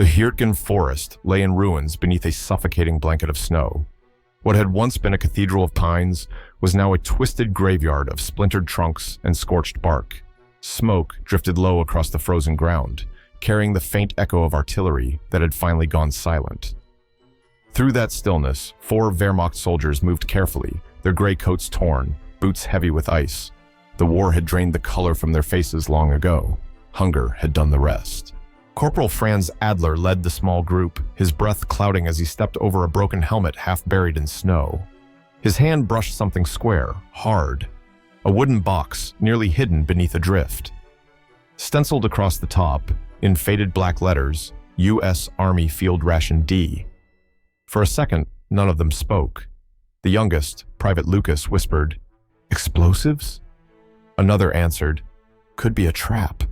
The Hürtgen Forest lay in ruins beneath a suffocating blanket of snow. What had once been a cathedral of pines was now a twisted graveyard of splintered trunks and scorched bark. Smoke drifted low across the frozen ground, carrying the faint echo of artillery that had finally gone silent. Through that stillness, 4 Wehrmacht soldiers moved carefully, their gray coats torn, boots heavy with ice. The war had drained the color from their faces long ago. Hunger had done the rest. Corporal Franz Adler led the small group, his breath clouding as he stepped over a broken helmet half buried in snow. His hand brushed something square, hard. A wooden box, nearly hidden beneath a drift. Stenciled across the top, in faded black letters, U.S. Army Field Ration D. For a second, none of them spoke. The youngest, Private Lucas, whispered, "Explosives?" Another answered, "Could be a trap."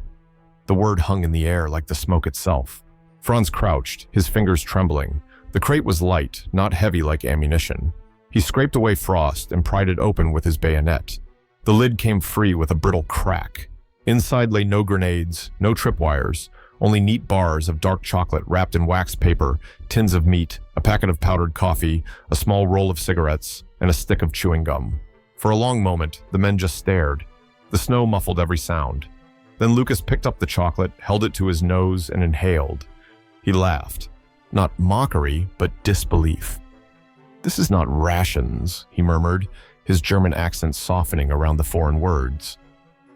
The word hung in the air like the smoke itself. Franz crouched, his fingers trembling. The crate was light, not heavy like ammunition. He scraped away frost and pried it open with his bayonet. The lid came free with a brittle crack. Inside lay no grenades, no tripwires, only neat bars of dark chocolate wrapped in wax paper, tins of meat, a packet of powdered coffee, a small roll of cigarettes, and a stick of chewing gum. For a long moment, the men just stared. The snow muffled every sound. Then Lucas picked up the chocolate, held it to his nose, and inhaled. He laughed. Not mockery, but disbelief. "This is not rations," he murmured, his German accent softening around the foreign words.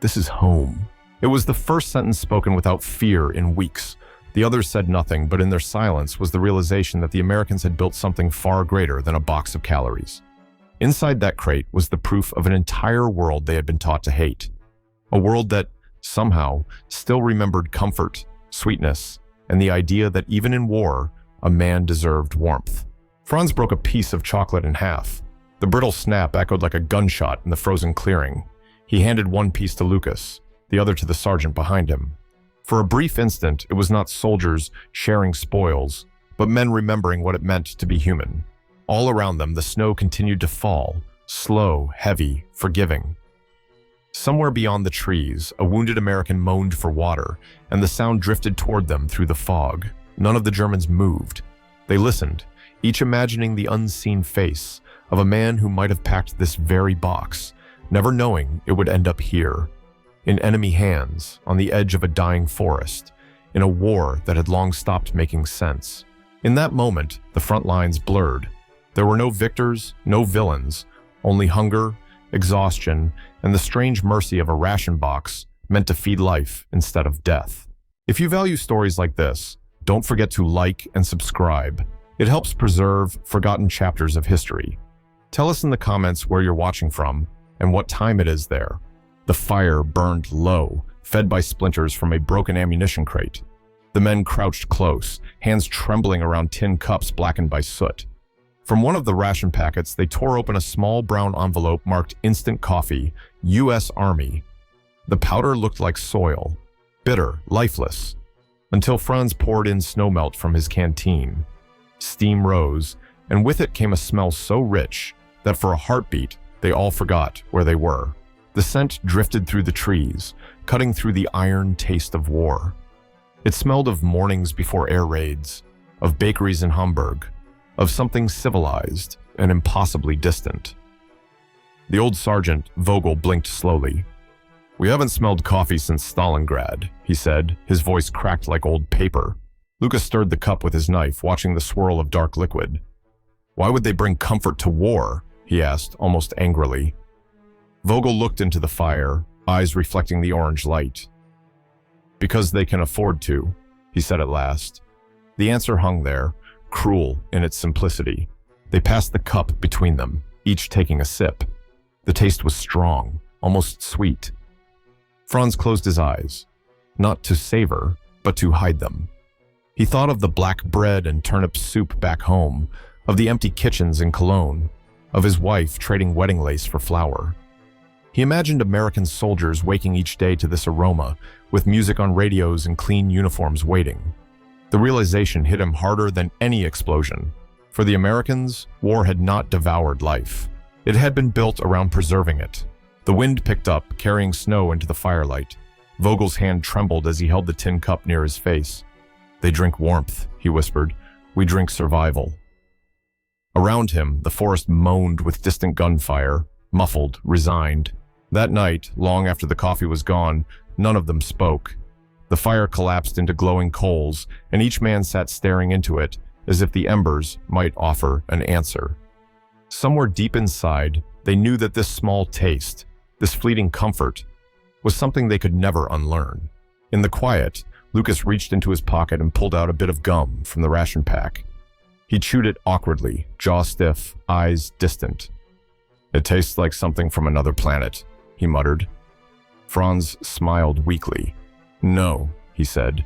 "This is home." It was the first sentence spoken without fear in weeks. The others said nothing, but in their silence was the realization that the Americans had built something far greater than a box of calories. Inside that crate was the proof of an entire world they had been taught to hate. A world that, somehow, still remembered comfort, sweetness, and the idea that even in war, a man deserved warmth. Franz broke a piece of chocolate in half. The brittle snap echoed like a gunshot in the frozen clearing. He handed one piece to Lucas, the other to the sergeant behind him. For a brief instant, it was not soldiers sharing spoils, but men remembering what it meant to be human. All around them, the snow continued to fall, slow, heavy, forgiving. Somewhere beyond the trees, a wounded American moaned for water, and the sound drifted toward them through the fog. None of the Germans moved. They listened, each imagining the unseen face of a man who might have packed this very box, never knowing it would end up here, in enemy hands, on the edge of a dying forest, in a war that had long stopped making sense. In that moment, the front lines blurred. There were no victors, no villains, only hunger, exhaustion, and the strange mercy of a ration box meant to feed life instead of death. If you value stories like this, don't forget to like and subscribe. It helps preserve forgotten chapters of history. Tell us in the comments where you're watching from and what time it is there. The fire burned low, fed by splinters from a broken ammunition crate. The men crouched close, hands trembling around tin cups blackened by soot. From one of the ration packets, they tore open a small brown envelope marked Instant Coffee, U.S. Army. The powder looked like soil, bitter, lifeless, until Franz poured in snowmelt from his canteen. Steam rose, and with it came a smell so rich that for a heartbeat, they all forgot where they were. The scent drifted through the trees, cutting through the iron taste of war. It smelled of mornings before air raids, of bakeries in Hamburg, of something civilized and impossibly distant. The old sergeant, Vogel, blinked slowly. "We haven't smelled coffee since Stalingrad," he said, his voice cracked like old paper. Lucas stirred the cup with his knife, watching the swirl of dark liquid. "Why would they bring comfort to war?" he asked, almost angrily. Vogel looked into the fire, eyes reflecting the orange light. "Because they can afford to," he said at last. The answer hung there, cruel in its simplicity. They passed the cup between them, each taking a sip. The taste was strong, almost sweet. Franz closed his eyes, not to savor, but to hide them. He thought of the black bread and turnip soup back home, of the empty kitchens in Cologne, of his wife trading wedding lace for flour. He imagined American soldiers waking each day to this aroma, with music on radios and clean uniforms waiting. The realization hit him harder than any explosion. For the Americans, war had not devoured life. It had been built around preserving it. The wind picked up, carrying snow into the firelight. Vogel's hand trembled as he held the tin cup near his face. They drink warmth, he whispered. We drink survival. Around him, the forest moaned with distant gunfire, muffled, resigned. That night, long after the coffee was gone, none of them spoke. The fire collapsed into glowing coals, and each man sat staring into it, as if the embers might offer an answer. Somewhere deep inside, they knew that this small taste, this fleeting comfort, was something they could never unlearn. In the quiet, Lucas reached into his pocket and pulled out a bit of gum from the ration pack. He chewed it awkwardly, jaw stiff, eyes distant. It tastes like something from another planet, he muttered. Franz smiled weakly. No, he said.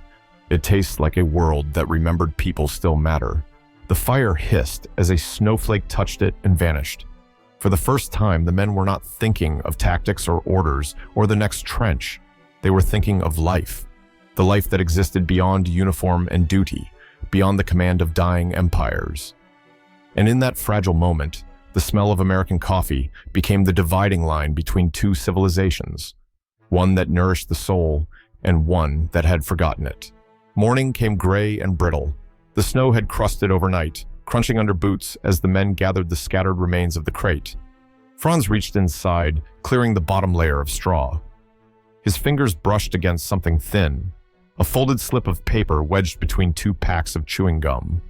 It tastes like a world that remembered people still matter. The fire hissed as a snowflake touched it and vanished. For the first time, the men were not thinking of tactics or orders or the next trench. They were thinking of life, the life that existed beyond uniform and duty, beyond the command of dying empires. And in that fragile moment, the smell of American coffee became the dividing line between two civilizations, one that nourished the soul and one that had forgotten it. Morning came gray and brittle. The snow had crusted overnight, crunching under boots as the men gathered the scattered remains of the crate. Franz reached inside, clearing the bottom layer of straw. His fingers brushed against something thin, a folded slip of paper wedged between two packs of chewing gum.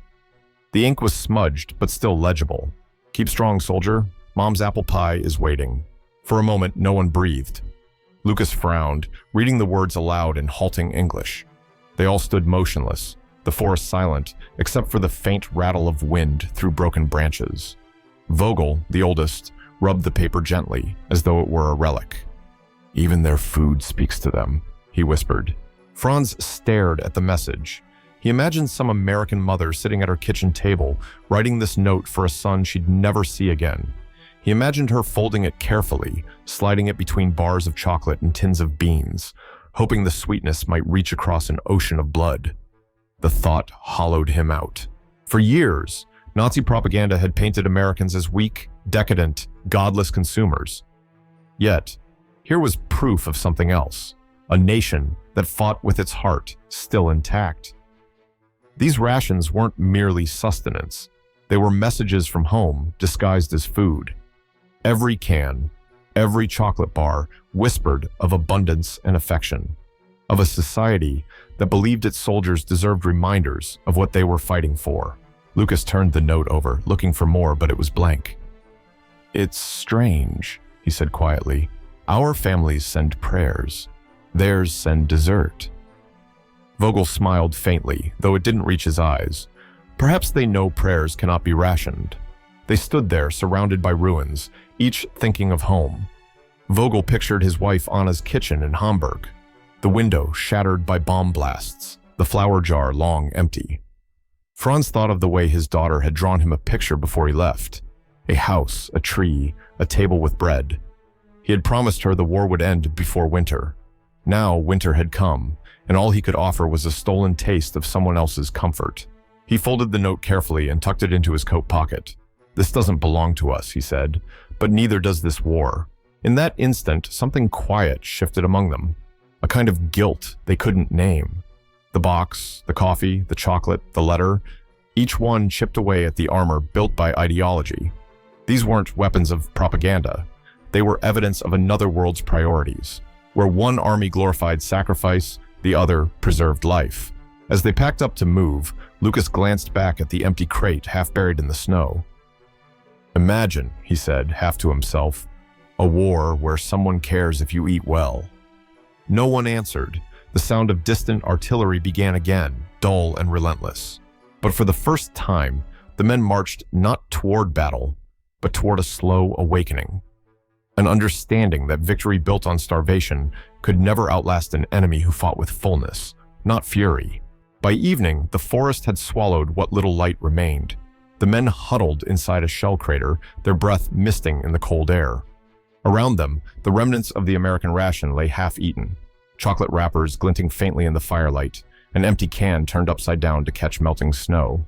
The ink was smudged, but still legible. Keep strong, soldier. Mom's apple pie is waiting. For a moment, no one breathed. Lucas frowned, reading the words aloud in halting English. They all stood motionless, the forest silent, except for the faint rattle of wind through broken branches. Vogel, the oldest, rubbed the paper gently, as though it were a relic. Even their food speaks to them, he whispered. Franz stared at the message. He imagined some American mother sitting at her kitchen table, writing this note for a son she'd never see again. He imagined her folding it carefully, sliding it between bars of chocolate and tins of beans, hoping the sweetness might reach across an ocean of blood. The thought hollowed him out. For years, Nazi propaganda had painted Americans as weak, decadent, godless consumers. Yet, here was proof of something else, a nation that fought with its heart still intact. These rations weren't merely sustenance. They were messages from home disguised as food. Every can, every chocolate bar whispered of abundance and affection, of a society that believed its soldiers deserved reminders of what they were fighting for. Lucas turned the note over, looking for more, but it was blank. It's strange, he said quietly. Our families send prayers. Theirs send dessert. Vogel smiled faintly, though it didn't reach his eyes. Perhaps they know prayers cannot be rationed. They stood there, surrounded by ruins, each thinking of home. Vogel pictured his wife Anna's kitchen in Hamburg, the window shattered by bomb blasts, the flour jar long empty. Franz thought of the way his daughter had drawn him a picture before he left. A house, a tree, a table with bread. He had promised her the war would end before winter. Now winter had come, and all he could offer was a stolen taste of someone else's comfort. He folded the note carefully and tucked it into his coat pocket. This doesn't belong to us, he said, but neither does this war. In that instant, something quiet shifted among them, a kind of guilt they couldn't name. The box, the coffee, the chocolate, the letter, each one chipped away at the armor built by ideology. These weren't weapons of propaganda. They were evidence of another world's priorities, where one army glorified sacrifice, the other preserved life. As they packed up to move, Lucas glanced back at the empty crate half buried in the snow. Imagine, he said, half to himself, a war where someone cares if you eat well. No one answered. The sound of distant artillery began again, dull and relentless. But for the first time, the men marched not toward battle, but toward a slow awakening. An understanding that victory built on starvation could never outlast an enemy who fought with fullness, not fury. By evening, the forest had swallowed what little light remained. The men huddled inside a shell crater, their breath misting in the cold air. Around them, the remnants of the American ration lay half-eaten, chocolate wrappers glinting faintly in the firelight, an empty can turned upside down to catch melting snow.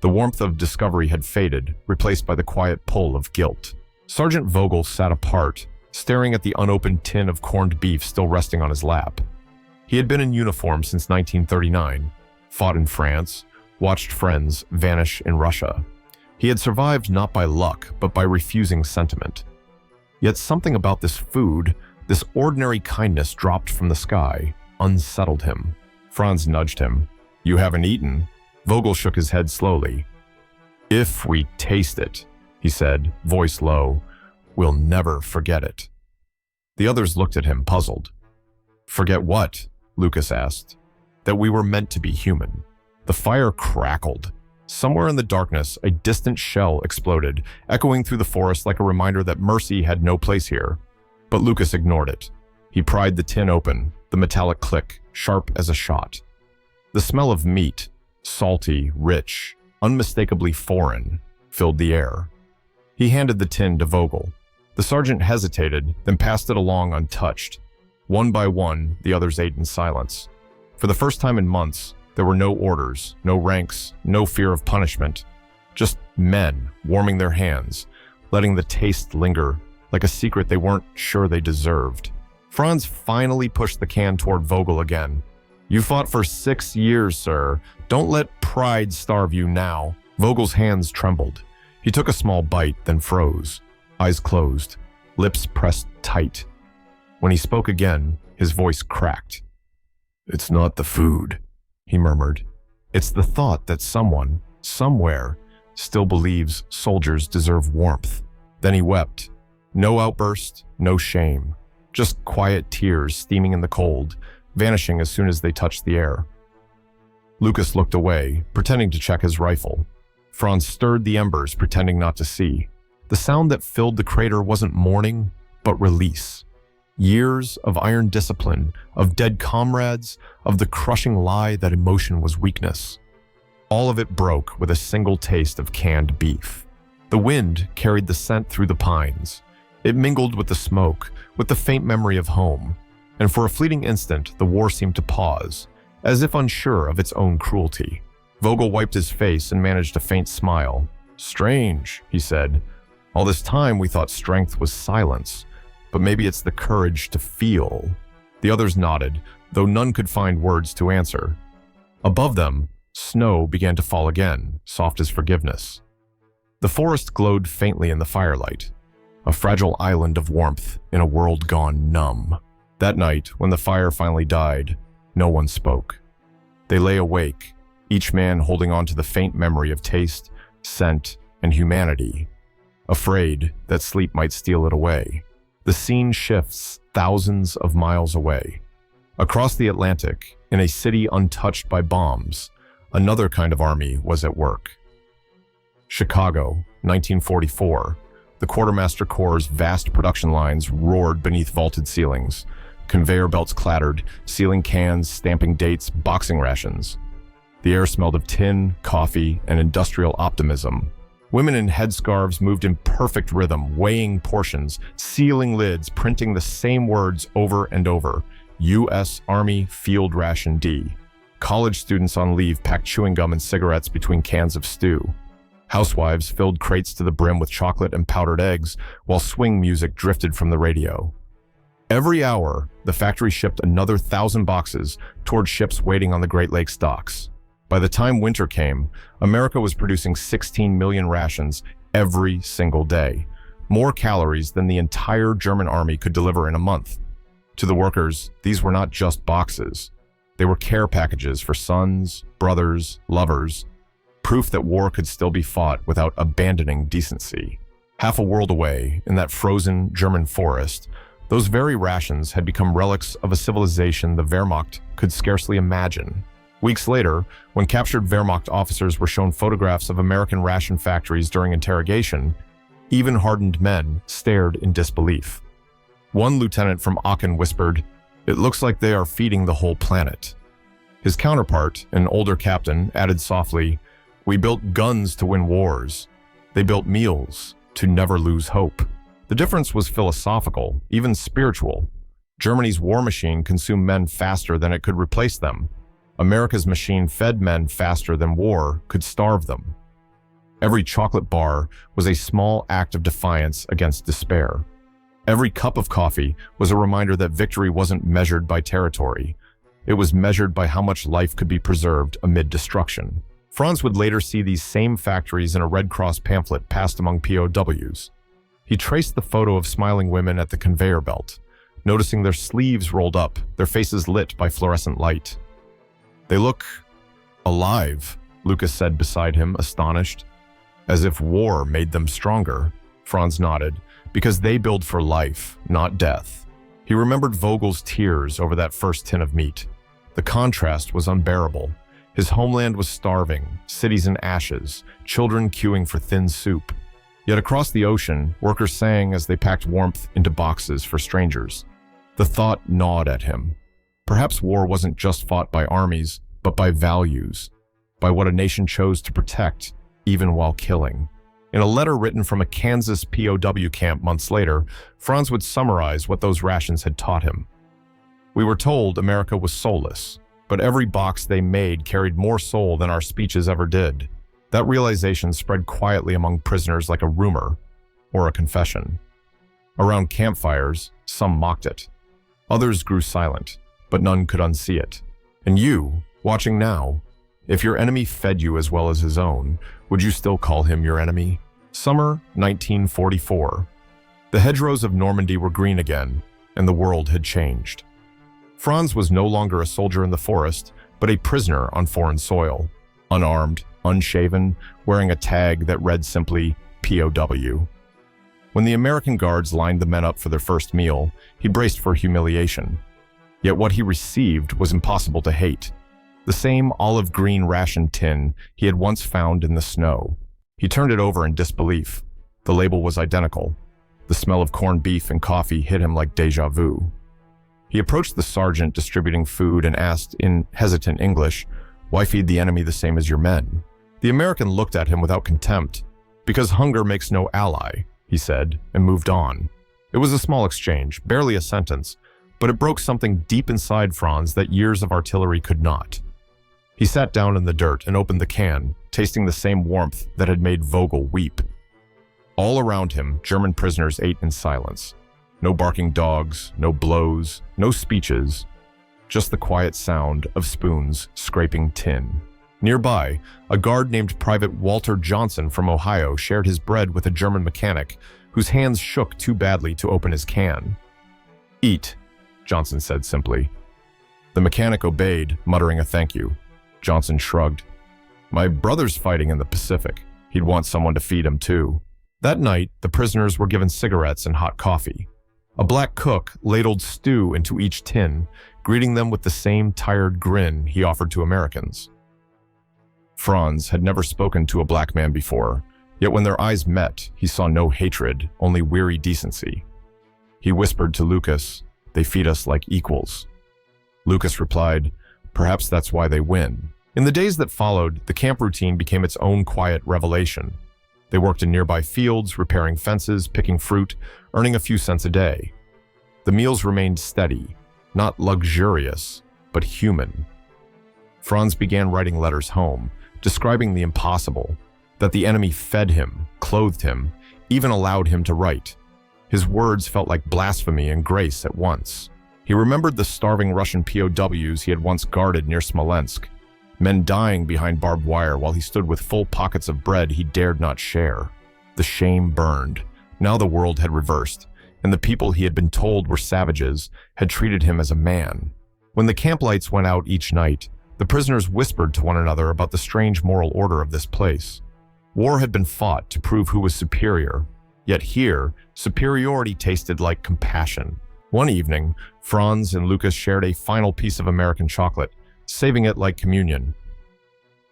The warmth of discovery had faded, replaced by the quiet pull of guilt. Sergeant Vogel sat apart, staring at the unopened tin of corned beef still resting on his lap. He had been in uniform since 1939, fought in France, watched friends vanish in Russia. He had survived not by luck, but by refusing sentiment. Yet something about this food, this ordinary kindness dropped from the sky, unsettled him. Franz nudged him. "You haven't eaten?" Vogel shook his head slowly. "If we taste it," he said, voice low, "we'll never forget it." The others looked at him, puzzled. "Forget what?" Lucas asked. "That we were meant to be human." The fire crackled. Somewhere in the darkness, a distant shell exploded, echoing through the forest like a reminder that mercy had no place here. But Lucas ignored it. He pried the tin open, the metallic click, sharp as a shot. The smell of meat, salty, rich, unmistakably foreign, filled the air. He handed the tin to Vogel. The sergeant hesitated, then passed it along untouched. One by one, the others ate in silence. For the first time in months, there were no orders, no ranks, no fear of punishment. Just men warming their hands, letting the taste linger like a secret they weren't sure they deserved. Franz finally pushed the can toward Vogel again. "You fought for 6 years, sir. Don't let pride starve you now." Vogel's hands trembled. He took a small bite, then froze, eyes closed, lips pressed tight. When he spoke again, his voice cracked. "It's not the food," he murmured. "It's the thought that someone, somewhere, still believes soldiers deserve warmth." Then he wept. No outburst, no shame. Just quiet tears steaming in the cold, vanishing as soon as they touched the air. Lucas looked away, pretending to check his rifle. Franz stirred the embers, pretending not to see. The sound that filled the crater wasn't mourning, but release. Years of iron discipline, of dead comrades, of the crushing lie that emotion was weakness. All of it broke with a single taste of canned beef. The wind carried the scent through the pines. It mingled with the smoke, with the faint memory of home. And for a fleeting instant, the war seemed to pause, as if unsure of its own cruelty. Vogel wiped his face and managed a faint smile. "Strange," he said. "All this time we thought strength was silence. But maybe it's the courage to feel." The others nodded, though none could find words to answer. Above them, snow began to fall again, soft as forgiveness. The forest glowed faintly in the firelight, a fragile island of warmth in a world gone numb. That night, when the fire finally died, no one spoke. They lay awake, each man holding on to the faint memory of taste, scent, and humanity, afraid that sleep might steal it away. The scene shifts thousands of miles away. Across the Atlantic, in a city untouched by bombs, another kind of army was at work. Chicago, 1944. The Quartermaster Corps' vast production lines roared beneath vaulted ceilings. Conveyor belts clattered, sealing cans, stamping dates, boxing rations. The air smelled of tin, coffee, and industrial optimism. Women in headscarves moved in perfect rhythm, weighing portions, sealing lids, printing the same words over and over. U.S. Army Field Ration D. College students on leave packed chewing gum and cigarettes between cans of stew. Housewives filled crates to the brim with chocolate and powdered eggs, while swing music drifted from the radio. Every hour, the factory shipped another 1,000 boxes toward ships waiting on the Great Lakes docks. By the time winter came, America was producing 16 million rations every single day, more calories than the entire German army could deliver in a month. To the workers, these were not just boxes. They were care packages for sons, brothers, lovers, proof that war could still be fought without abandoning decency. Half a world away, in that frozen German forest, those very rations had become relics of a civilization the Wehrmacht could scarcely imagine. Weeks later, when captured Wehrmacht officers were shown photographs of American ration factories during interrogation, even hardened men stared in disbelief. One lieutenant from Aachen whispered, "It looks like they are feeding the whole planet." His counterpart, an older captain, added softly, "We built guns to win wars. They built meals to never lose hope." The difference was philosophical, even spiritual. Germany's war machine consumed men faster than it could replace them. America's machine fed men faster than war could starve them. Every chocolate bar was a small act of defiance against despair. Every cup of coffee was a reminder that victory wasn't measured by territory. It was measured by how much life could be preserved amid destruction. Franz would later see these same factories in a Red Cross pamphlet passed among POWs. He traced the photo of smiling women at the conveyor belt, noticing their sleeves rolled up, their faces lit by fluorescent light. "They look alive," Lucas said beside him, astonished. "As if war made them stronger." Franz nodded, "because they build for life, not death." He remembered Vogel's tears over that first tin of meat. The contrast was unbearable. His homeland was starving, cities in ashes, children queuing for thin soup. Yet across the ocean, workers sang as they packed warmth into boxes for strangers. The thought gnawed at him. Perhaps war wasn't just fought by armies, but by values, by what a nation chose to protect, even while killing. In a letter written from a Kansas POW camp months later, Franz would summarize what those rations had taught him. "We were told America was soulless, but every box they made carried more soul than our speeches ever did." That realization spread quietly among prisoners like a rumor or a confession. Around campfires, some mocked it. Others grew silent, but none could unsee it. And you, watching now, if your enemy fed you as well as his own, would you still call him your enemy? Summer 1944. The hedgerows of Normandy were green again, and the world had changed. Franz was no longer a soldier in the forest, but a prisoner on foreign soil, unarmed, unshaven, wearing a tag that read simply POW. When the American guards lined the men up for their first meal, he braced for humiliation. Yet what he received was impossible to hate. The same olive green ration tin he had once found in the snow. He turned it over in disbelief. The label was identical. The smell of corned beef and coffee hit him like déjà vu. He approached the sergeant distributing food and asked in hesitant English, "Why feed the enemy the same as your men?" The American looked at him without contempt. "Because hunger makes no ally," he said, and moved on. It was a small exchange, barely a sentence, but it broke something deep inside Franz that years of artillery could not. He sat down in the dirt and opened the can, tasting the same warmth that had made Vogel weep. All around him, German prisoners ate in silence. No barking dogs, no blows, no speeches, just the quiet sound of spoons scraping tin. Nearby, a guard named Private Walter Johnson from Ohio shared his bread with a German mechanic whose hands shook too badly to open his can. "Eat," Johnson said simply. The mechanic obeyed, muttering a thank you. Johnson shrugged. "My brother's fighting in the Pacific. He'd want someone to feed him too." That night, the prisoners were given cigarettes and hot coffee. A black cook ladled stew into each tin, greeting them with the same tired grin he offered to Americans. Franz had never spoken to a black man before, yet when their eyes met, he saw no hatred, only weary decency. He whispered to Lucas, "They feed us like equals." Lucas replied, "Perhaps that's why they win." In the days that followed, the camp routine became its own quiet revelation. They worked in nearby fields, repairing fences, picking fruit, earning a few cents a day. The meals remained steady, not luxurious, but human. Franz began writing letters home, describing the impossible, that the enemy fed him, clothed him, even allowed him to write. His words felt like blasphemy and grace at once. He remembered the starving Russian POWs he had once guarded near Smolensk, men dying behind barbed wire while he stood with full pockets of bread he dared not share. The shame burned. Now the world had reversed, and the people he had been told were savages had treated him as a man. When the camp lights went out each night, the prisoners whispered to one another about the strange moral order of this place. War had been fought to prove who was superior, yet here, superiority tasted like compassion. One evening, Franz and Lucas shared a final piece of American chocolate, saving it like communion.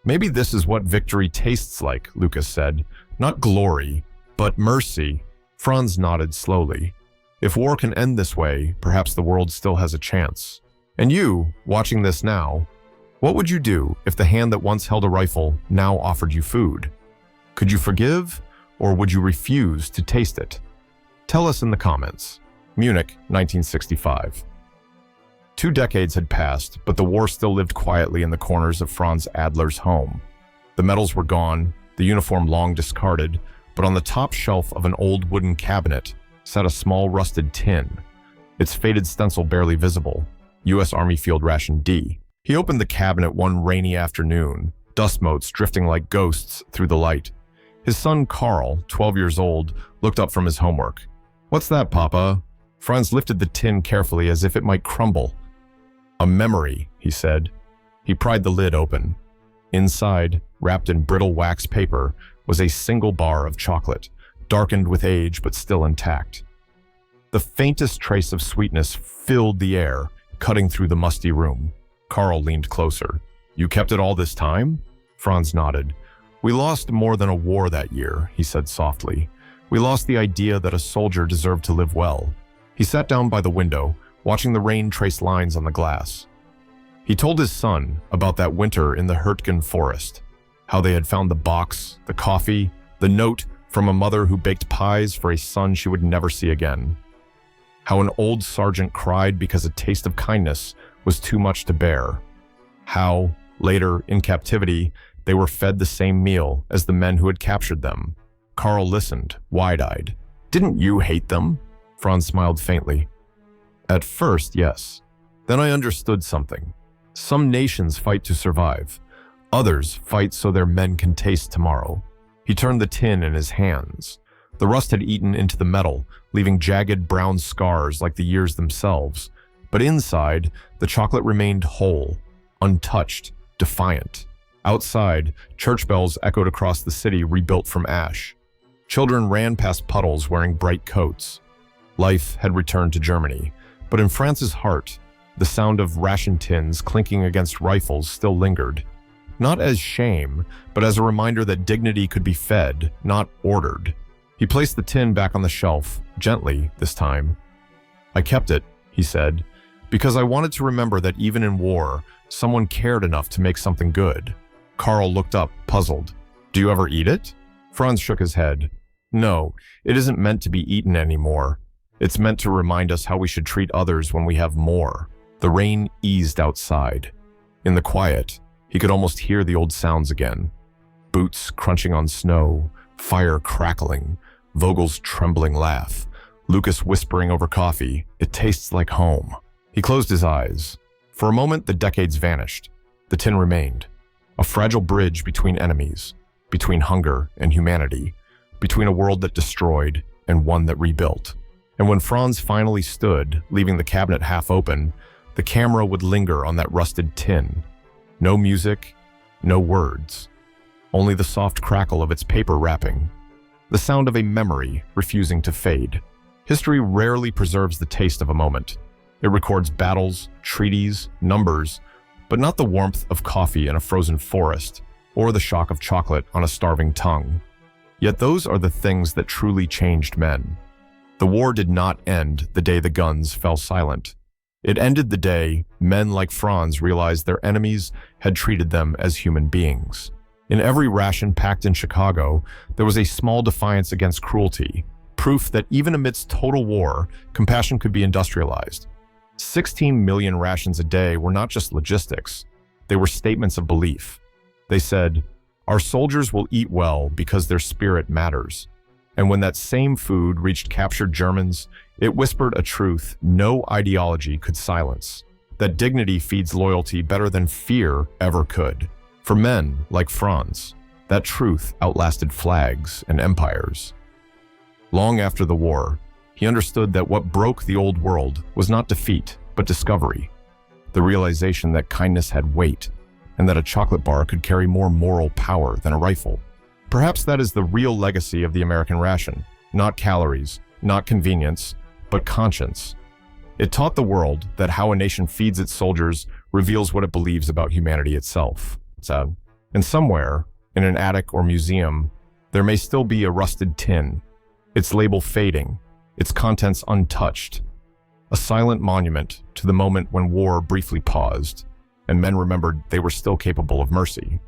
"Maybe this is what victory tastes like," Lucas said. "Not glory, but mercy." Franz nodded slowly. "If war can end this way, perhaps the world still has a chance." And you, watching this now, what would you do if the hand that once held a rifle now offered you food? Could you forgive, or would you refuse to taste it? Tell us in the comments. Munich, 1965. 2 decades had passed, but the war still lived quietly in the corners of Franz Adler's home. The medals were gone, the uniform long discarded, but on the top shelf of an old wooden cabinet sat a small rusted tin, its faded stencil barely visible. U.S. Army Field Ration D. He opened the cabinet one rainy afternoon, dust motes drifting like ghosts through the light. His son Carl, 12 years old, looked up from his homework. "What's that, Papa?" Franz lifted the tin carefully as if it might crumble. "A memory," he said. He pried the lid open. Inside, wrapped in brittle wax paper, was a single bar of chocolate, darkened with age but still intact. The faintest trace of sweetness filled the air, cutting through the musty room. Carl leaned closer. "You kept it all this time?" Franz nodded. "We lost more than a war that year," he said softly. "We lost the idea that a soldier deserved to live well." He sat down by the window, watching the rain trace lines on the glass. He told his son about that winter in the Hürtgen Forest, how they had found the box, the coffee, the note from a mother who baked pies for a son she would never see again. How an old sergeant cried because a taste of kindness was too much to bear. How, later, in captivity, they were fed the same meal as the men who had captured them. Carl listened, wide-eyed. "Didn't you hate them?" Franz smiled faintly. "At first, yes. Then I understood something. Some nations fight to survive. Others fight so their men can taste tomorrow." He turned the tin in his hands. The rust had eaten into the metal, leaving jagged brown scars like the years themselves. But inside, the chocolate remained whole, untouched, defiant. Outside, church bells echoed across the city rebuilt from ash. Children ran past puddles wearing bright coats. Life had returned to Germany, but in Franz's heart, the sound of ration tins clinking against rifles still lingered. Not as shame, but as a reminder that dignity could be fed, not ordered. He placed the tin back on the shelf, gently this time. "I kept it," he said, "because I wanted to remember that even in war, someone cared enough to make something good." Carl looked up, puzzled. "Do you ever eat it?" Franz shook his head. "No, it isn't meant to be eaten anymore. It's meant to remind us how we should treat others when we have more." The rain eased outside. In the quiet, he could almost hear the old sounds again. Boots crunching on snow, fire crackling, Vogel's trembling laugh, Lucas whispering over coffee, "It tastes like home." He closed his eyes. For a moment, the decades vanished. The tin remained. A fragile bridge between enemies, between hunger and humanity, between a world that destroyed and one that rebuilt. And when Franz finally stood, leaving the cabinet half open, the camera would linger on that rusted tin. No music, no words, only the soft crackle of its paper wrapping, the sound of a memory refusing to fade. History rarely preserves the taste of a moment. It records battles, treaties, numbers, but not the warmth of coffee in a frozen forest or the shock of chocolate on a starving tongue. Yet those are the things that truly changed men. The war did not end the day the guns fell silent. It ended the day men like Franz realized their enemies had treated them as human beings. In every ration packed in Chicago, there was a small defiance against cruelty, proof that even amidst total war, compassion could be industrialized. 16 million rations a day were not just logistics, they were statements of belief. They said, "Our soldiers will eat well because their spirit matters." And when that same food reached captured Germans, it whispered a truth no ideology could silence, that dignity feeds loyalty better than fear ever could. For men like Franz, that truth outlasted flags and empires. Long after the war, he understood that what broke the old world was not defeat, but discovery. The realization that kindness had weight, and that a chocolate bar could carry more moral power than a rifle. Perhaps that is the real legacy of the American ration. Not calories, not convenience, but conscience. It taught the world that how a nation feeds its soldiers reveals what it believes about humanity itself. And somewhere, in an attic or museum, there may still be a rusted tin, its label fading, its contents untouched. A silent monument to the moment when war briefly paused, and men remembered they were still capable of mercy.